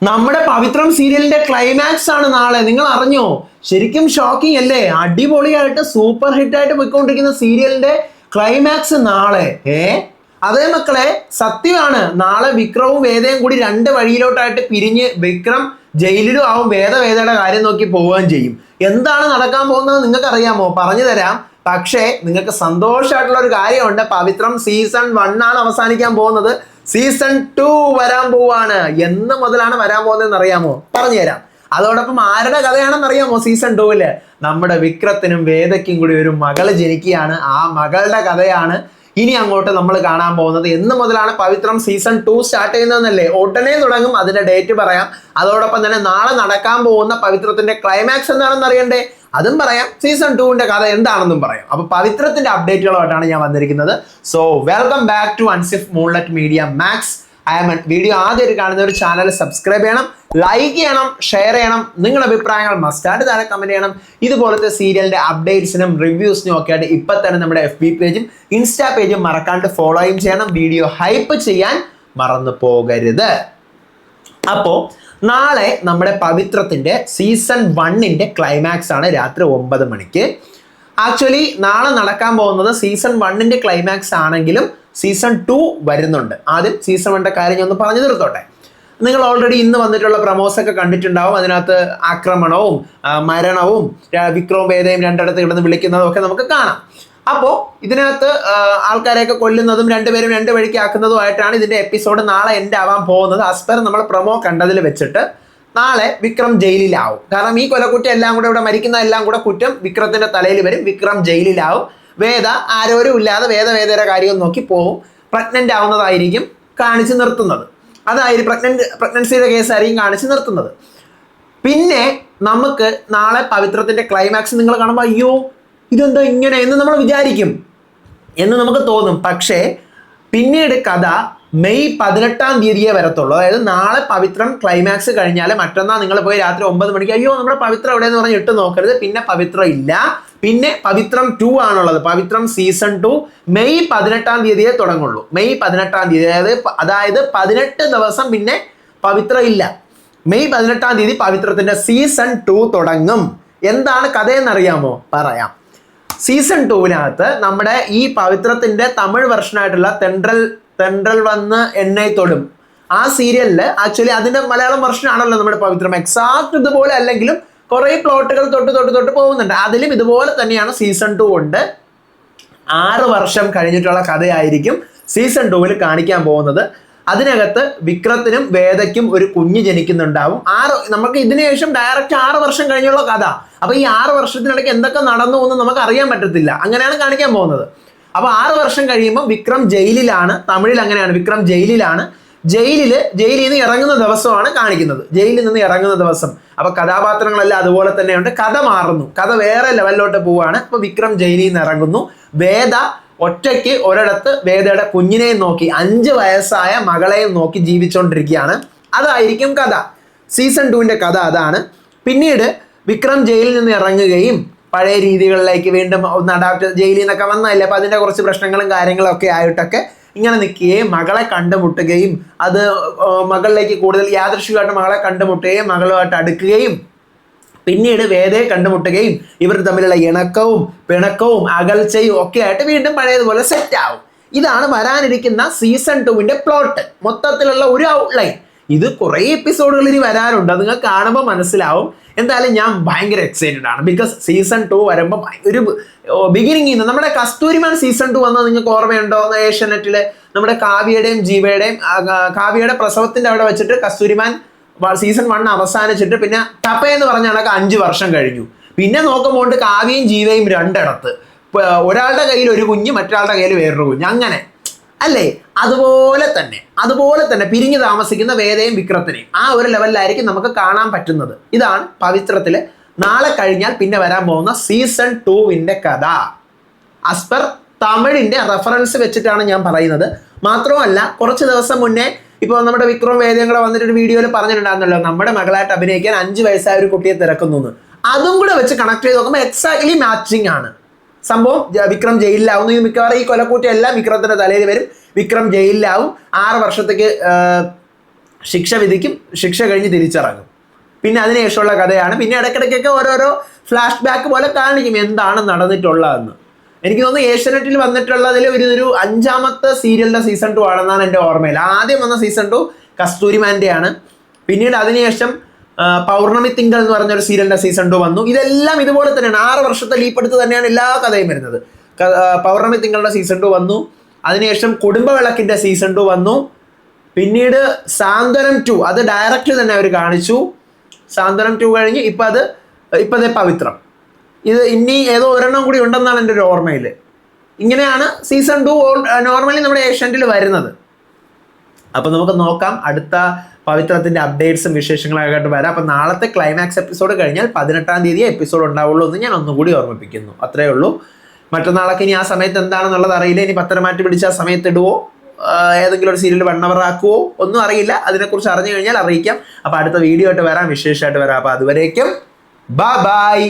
നമ്മുടെ പവിത്രം സീരിയലിന്റെ ക്ലൈമാക്സ് ആണ് നാളെ. നിങ്ങൾ അറിഞ്ഞോ? ശരിക്കും ഷോക്കിംഗ് അല്ലേ? അടിപൊളിയായിട്ട് സൂപ്പർ ഹിറ്റ് ആയിട്ട് പോയിക്കൊണ്ടിരിക്കുന്ന സീരിയലിന്റെ ക്ലൈമാക്സ് നാളെ. അതേ മക്കളെ, സത്യമാണ്. നാളെ വിക്രവും വേദയും കൂടി രണ്ട് വഴിയിലോട്ടായിട്ട് പിരിഞ്ഞ് വിക്രം ജയിലിലും ആവും, വേദയുടെ കാര്യം നോക്കി പോവുകയും ചെയ്യും. എന്താണ് നടക്കാൻ പോകുന്നത് നിങ്ങൾക്ക് അറിയാമോ? പറഞ്ഞു തരാം. പക്ഷേ നിങ്ങൾക്ക് സന്തോഷമായിട്ടുള്ള ഒരു കാര്യമുണ്ട്. പവിത്രം സീസൺ 1 ആണ് അവസാനിക്കാൻ പോകുന്നത്. സീസൺ 2 വരാൻ പോവാണ്. എന്ന് മുതലാണ് വരാൻ പോകുന്നതെന്ന് അറിയാമോ? പറഞ്ഞുതരാം. അതോടൊപ്പം ആരുടെ കഥയാണെന്ന് അറിയാമോ? സീസൺ 2 നമ്മുടെ വിക്രത്തിനും വേദയ്ക്കും കൂടി ഒരു മകള് ജനിക്കുകയാണ്. ആ മകളുടെ കഥയാണ് ഇനി അങ്ങോട്ട് നമ്മൾ കാണാൻ പോകുന്നത്. എന്ന് മുതലാണ് പവിത്രം സീസൺ 2 സ്റ്റാർട്ട് ചെയ്യുന്നതെന്നല്ലേ? ഉടനെ തുടങ്ങും. അതിന്റെ ഡേറ്റ് പറയാം. അതോടൊപ്പം തന്നെ നാളെ നടക്കാൻ പോകുന്ന പവിത്രത്തിന്റെ ക്ലൈമാക്സ് എന്താണെന്ന് അറിയണ്ടേ? അതും പറയാം. സീസൺ 2ന്റെ കഥ എന്താണെന്നും പറയാം. അപ്പൊ പവിത്രത്തിന്റെ അപ്ഡേറ്റുകളുമായിട്ടാണ് ഞാൻ വന്നിരിക്കുന്നത്. So welcome back to Ansif moonlight media max. Video ആദ്യമായിട്ട് കാണുന്ന ഒരു ചാനൽ സബ്സ്ക്രൈബ് ചെയ്യണം, ലൈക്ക് ചെയ്യണം, ഷെയർ ചെയ്യണം. നിങ്ങളുടെ അഭിപ്രായങ്ങൾ മസ്റ്റായിട്ട് താഴെ കമന്റ് ചെയ്യണം. ഇതുപോലത്തെ സീരിയലിന്റെ അപ്ഡേറ്റ്സിനും റിവ്യൂസിനും ഒക്കെ ആയിട്ട് ഇപ്പൊ തന്നെ നമ്മുടെ FB പേജും ഇൻസ്റ്റാ പേജും മറക്കാണ്ട് ഫോളോയും ചെയ്യണം. വീഡിയോ ഹൈപ്പ് ചെയ്യാൻ മറന്നു പോകരുത്. അപ്പോ നാളെ നമ്മുടെ പവിത്രത്തിന്റെ സീസൺ 1ന്റെ ക്ലൈമാക്സ് ആണ് രാത്രി 9 മണിക്ക്. ആക്ച്വലി നാളെ നടക്കാൻ പോകുന്നത് സീസൺ 1ന്റെ ക്ലൈമാക്സ് ആണെങ്കിലും സീസൺ 2 വരുന്നുണ്ട്. ആദ്യം സീസൺ 1ന്റെ കാര്യം ഞാൻ ഒന്ന് പറഞ്ഞു തീർത്തോട്ടെ. നിങ്ങൾ ഓൾറെഡി ഇന്ന് വന്നിട്ടുള്ള പ്രമോസ് ഒക്കെ കണ്ടിട്ടുണ്ടാവും. അതിനകത്ത് ആക്രമണവും മരണവും വിക്രവും വേദയും രണ്ടിടത്ത് കിടന്ന് വിളിക്കുന്നതും ഒക്കെ നമുക്ക് കാണാം. അപ്പോൾ ഇതിനകത്ത് ആൾക്കാരെയൊക്കെ കൊല്ലുന്നതും രണ്ടുപേരും രണ്ട് വഴിക്ക് ആക്കുന്നതുമായിട്ടാണ് ഇതിന്റെ എപ്പിസോഡ് നാളെ എൻഡ് ആവാൻ പോകുന്നത്. ആസ്പെർ നമ്മൾ പ്രൊമോ കണ്ടതിൽ വെച്ചിട്ട് നാളെ വിക്രം ജയിലിലാവും. കാരണം ഈ കൊലക്കുറ്റം എല്ലാം കൂടെ ഇവിടെ മരിക്കുന്ന എല്ലാം കൂടെ കുറ്റം വിക്രത്തിന്റെ തലയിൽ വരും. വിക്രം ജയിലിലാവും. വേദ ആരോരും ഇല്ലാതെ വേദയുടെ കാര്യം നോക്കി പോവും. പ്രഗ്നന്റ് ആവുന്നതായിരിക്കും കാണിച്ചു നിർത്തുന്നത്. അതായിരിക്കും പ്രഗ്നൻസിയുടെ കേസായിരിക്കും കാണിച്ചു നിർത്തുന്നത്. പിന്നെ നമുക്ക് നാളെ പവിത്രത്തിന്റെ ക്ലൈമാക്സ് നിങ്ങൾ കാണുമ്പോൾ അയ്യോ ഇതെന്താ ഇങ്ങനെ എന്ന് നമ്മൾ വിചാരിക്കും, എന്ന് നമുക്ക് തോന്നും. പക്ഷേ പിന്നീട് കഥ മെയ് 18 വരത്തുള്ളൂ. അതായത് നാളെ പവിത്രം ക്ലൈമാക്സ് കഴിഞ്ഞാൽ മറ്റന്നാൾ നിങ്ങൾ പോയി രാത്രി 9 മണിക്ക് അയ്യോ നമ്മുടെ പവിത്രം എവിടെയെന്ന് പറഞ്ഞ് ഇട്ട് നോക്കരുത്. പിന്നെ പവിത്രം ഇല്ല. പിന്നെ പവിത്രം 2 ആണുള്ളത്. പവിത്രം സീസൺ 2 മെയ് 18 തുടങ്ങുള്ളൂ. മെയ് 18 അതായത് 18 ദിവസം പിന്നെ പവിത്രം ഇല്ല. മെയ് 18 പവിത്രത്തിന്റെ സീസൺ 2 തുടങ്ങും. എന്താണ് കഥയെന്നറിയാമോ? പറയാം. സീസൺ 2 നമ്മുടെ ഈ പവിത്രത്തിന്റെ തമിഴ് വെർഷനായിട്ടുള്ള തെണ്ടൽ വന്ന് എണ്ണை തൊടും ആ സീരിയലില് ആക്ച്വലി അതിന്റെ മലയാളം വെർഷൻ ആണല്ലോ നമ്മുടെ പവിത്രം. എക്സാക്ട് ഇതുപോലെ അല്ലെങ്കിലും കുറെ പ്ലോട്ടുകൾ തൊട്ട് പോകുന്നുണ്ട്. അതിലും ഇതുപോലെ തന്നെയാണ് സീസൺ 2 കൊണ്ട് 6 വർഷം കഴിഞ്ഞിട്ടുള്ള കഥയായിരിക്കും സീസൺ 2 കാണിക്കാൻ പോകുന്നത്. അതിനകത്ത് വിക്രത്തിനും വേദയ്ക്കും ഒരു കുഞ്ഞ് ജനിക്കുന്നുണ്ടാവും. നമുക്ക് ഇതിനു ശേഷം ഡയറക്റ്റ് 6 വർഷം കഴിഞ്ഞുള്ള കഥ. അപ്പൊ ഈ 6 വർഷത്തിനിടയ്ക്ക് എന്തൊക്കെ നടന്നു എന്ന് നമുക്ക് അറിയാൻ പറ്റത്തില്ല. അങ്ങനെയാണ് കാണിക്കാൻ പോകുന്നത്. അപ്പൊ 6 വർഷം കഴിയുമ്പോൾ വിക്രം ജയിലിലാണ്. തമിഴിൽ അങ്ങനെയാണ്, വിക്രം ജയിലിലാണ്. ജയിലിൽ നിന്ന് ഇറങ്ങുന്ന ദിവസമാണ് കാണിക്കുന്നത്. ജയിലിൽ നിന്ന് ഇറങ്ങുന്ന ദിവസം. അപ്പൊ കഥാപാത്രങ്ങളെല്ലാം അതുപോലെ തന്നെയുണ്ട്. കഥ മാറുന്നു. കഥ വേറെ ലെവലിലോട്ട് പോവുകയാണ്. അപ്പൊ വിക്രം ജയിലിൽ നിന്ന് ഇറങ്ങുന്നു. വേദ ഒറ്റയ്ക്ക് ഒരിടത്ത് വേദയുടെ കുഞ്ഞിനെയും നോക്കി 5 വയസ്സായ മകളെയും നോക്കി ജീവിച്ചുകൊണ്ടിരിക്കുകയാണ്. അതായിരിക്കും കഥ. സീസൺ 2ന്റെ കഥ അതാണ്. പിന്നീട് വിക്രം ജയിലിൽ നിന്ന് ഇറങ്ങുകയും പഴയ രീതികളിലേക്ക് വീണ്ടും ഒന്ന് അഡാപ്റ്റ്, ജയിലിൽ നിന്നൊക്കെ വന്നതല്ലേ, അപ്പൊ അതിന്റെ കുറച്ച് പ്രശ്നങ്ങളും കാര്യങ്ങളും ഒക്കെ ആയിട്ടൊക്കെ ഇങ്ങനെ നിൽക്കുകയും മകളെ കണ്ടുമുട്ടുകയും അത് മകളിലേക്ക് കൂടുതൽ യാദൃശ്ചികമായിട്ട് മകളെ കണ്ടുമുട്ടുകയും മകളുമായിട്ട് അടുക്കുകയും പിന്നീട് വേദയെ കണ്ടുമുട്ടുകയും ഇവർ തമ്മിലുള്ള ഇണക്കവും പിണക്കവും അകൽച്ചയും ഒക്കെ ആയിട്ട് വീണ്ടും പഴയതുപോലെ സെറ്റ് ആവും. ഇതാണ് വരാനിരിക്കുന്ന സീസൺ 2ന്റെ പ്ലോട്ട്. മൊത്തത്തിലുള്ള ഒരു ഔട്ട്ലൈൻ. ഇത് കുറേ എപ്പിസോഡുകൾ ഇനി വരാനുണ്ട്. അത് നിങ്ങൾ കാണുമ്പോൾ മനസ്സിലാവും. എന്തായാലും ഞാൻ ഭയങ്കര എക്സൈറ്റഡ് ആണ്. ബിക്കോസ് സീസൺ 2 വരുമ്പോൾ ഒരു ബിഗിനിങ്ങിൽ നിന്ന് നമ്മുടെ കസ്തൂരിമാൻ സീസൺ 2 വന്നത് നിങ്ങൾക്ക് ഓർമ്മയുണ്ടോ? ഏഷ്യാനെറ്റില് നമ്മുടെ കാവ്യയുടെയും ജീവയുടെയും കാവ്യയുടെ പ്രസവത്തിന്റെ അവിടെ വെച്ചിട്ട് കസ്തൂരിമാൻ സീസൺ 1 അവസാനിച്ചിട്ട് പിന്നെ ടപ്പ എന്ന് പറഞ്ഞ കണക്ക് 5 വർഷം കഴിഞ്ഞു. പിന്നെ നോക്കുമ്പോൾ കാവ്യയും ജീവയും രണ്ടിടത്ത്, ഒരാളുടെ കയ്യിൽ ഒരു കുഞ്ഞ്, മറ്റൊരാളുടെ കയ്യിൽ വേറൊരു കുഞ്ഞ്, അങ്ങനെ അല്ലേ? അതുപോലെ തന്നെ പിരിഞ്ഞു താമസിക്കുന്ന വേദയും വിക്രത്തിനെയും ആ ഒരു ലെവലിലായിരിക്കും നമുക്ക് കാണാൻ പറ്റുന്നത്. ഇതാണ് പവിത്രത്തില് നാളെ കഴിഞ്ഞാൽ പിന്നെ വരാൻ പോകുന്ന സീസൺ 2ന്റെ കഥ. ആസ്പെർ തമിഴിന്റെ റെഫറൻസ് വെച്ചിട്ടാണ് ഞാൻ പറയുന്നത്. മാത്രമല്ല കുറച്ച് ദിവസം മുന്നേ ഇപ്പോൾ നമ്മുടെ വിക്രം വേദയും കൂടെ വന്നിട്ടൊരു വീഡിയോയിൽ പറഞ്ഞിട്ടുണ്ടായിരുന്നല്ലോ, നമ്മുടെ മകളായിട്ട് അഭിനയിക്കാൻ 5 വയസ്സായ ഒരു കുട്ടിയെ തിരക്കുന്നു. അതും കൂടെ വെച്ച് കണക്ട് ചെയ്ത് നോക്കുമ്പോൾ എക്സാക്ട്ലി മാച്ചിങ് ആണ് സംഭവം. വിക്രം ജയിലിലാവുന്നു. മിക്കവാറും ഈ കൊലക്കൂറ്റം എല്ലാം വിക്രത്തിന്റെ തലയിൽ വരും. വിക്രം ജയിലിലാവും. 6 വർഷത്തേക്ക് ശിക്ഷ വിധിക്കും, ശിക്ഷ കഴിഞ്ഞ് തിരിച്ചിറങ്ങും. പിന്നെ അതിനുശേഷമുള്ള കഥയാണ്. പിന്നെ ഇടയ്ക്കിടയ്ക്കൊക്കെ ഓരോരോ ഫ്ലാഷ് ബാക്ക് പോലെ കാണിക്കും എന്താണ് നടന്നിട്ടുള്ളതെന്ന്. എനിക്ക് തോന്നുന്നു ഏഷ്യാനെറ്റിൽ വന്നിട്ടുള്ളതിൽ ഒരു 5ാമത്തെ സീരിയലിന്റെ സീസൺ 2 ആണെന്നാണ് എൻ്റെ ഓർമ്മയിൽ. ആദ്യം വന്ന സീസൺ 2 കസ്തൂരിമാൻ്റെയാണ്. പിന്നീട് അതിനുശേഷം പൗർണമി തിങ്കൾ എന്ന് പറഞ്ഞൊരു സീരിയലിന്റെ സീസൺ 2 വന്നു. ഇതെല്ലാം ഇതുപോലെ തന്നെയാണ്, 6 വർഷത്തെ ലീപ്പെടുത്ത് തന്നെയാണ് എല്ലാ കഥയും വരുന്നത്. പൗർണമി തിങ്കളുടെ സീസൺ 2 വന്നു. അതിനുശേഷം കുടുംബവിളക്കിന്റെ സീസൺ 2 വന്നു. പിന്നീട് സാന്ത്വനം 2 അത് ഡയറക്റ്റ് തന്നെ അവർ കാണിച്ചു. സാന്ത്വനം 2 കഴിഞ്ഞ് ഇപ്പതേ പവിത്രം. ഇത് ഇനി ഏതോ ഒരെണ്ണം കൂടി ഉണ്ടെന്നാണ് എൻ്റെ ഒരു ഓർമ്മയിൽ. ഇങ്ങനെയാണ് സീസൺ 2 നോർമലി നമ്മുടെ ഏഷ്യാനെറ്റിൽ വരുന്നത്. അപ്പം നമുക്ക് നോക്കാം, അടുത്ത പവിത്രത്തിൻ്റെ അപ്ഡേറ്റ്സും വിശേഷങ്ങളൊക്കെ ആയിട്ട് വരാം. അപ്പം നാളത്തെ ക്ലൈമാക്സ് എപ്പിസോഡ് കഴിഞ്ഞാൽ 18ാം തീയതി എപ്പിസോഡ് ഉണ്ടാവുള്ളൂ എന്ന് ഞാൻ ഒന്നുകൂടി ഓർമ്മിപ്പിക്കുന്നു. അത്രയേ ഉള്ളൂ. മറ്റന്നാളൊക്കെ ഇനി ആ സമയത്ത് എന്താണെന്നുള്ളത് അറിയില്ല. ഇനി പത്തരം മാറ്റി പിടിച്ച് ആ സമയത്ത് ഇടുവോ, ഏതെങ്കിലും ഒരു സീരിയൽ 1 hour ആക്കുവോ ഒന്നും അറിയില്ല. അതിനെക്കുറിച്ച് അറിഞ്ഞു കഴിഞ്ഞാൽ അറിയിക്കാം. അപ്പോൾ അടുത്ത വീഡിയോ ആയിട്ട് വരാം, വിശേഷമായിട്ട് വരാം. അപ്പോൾ അതുവരേക്കും ബൈ.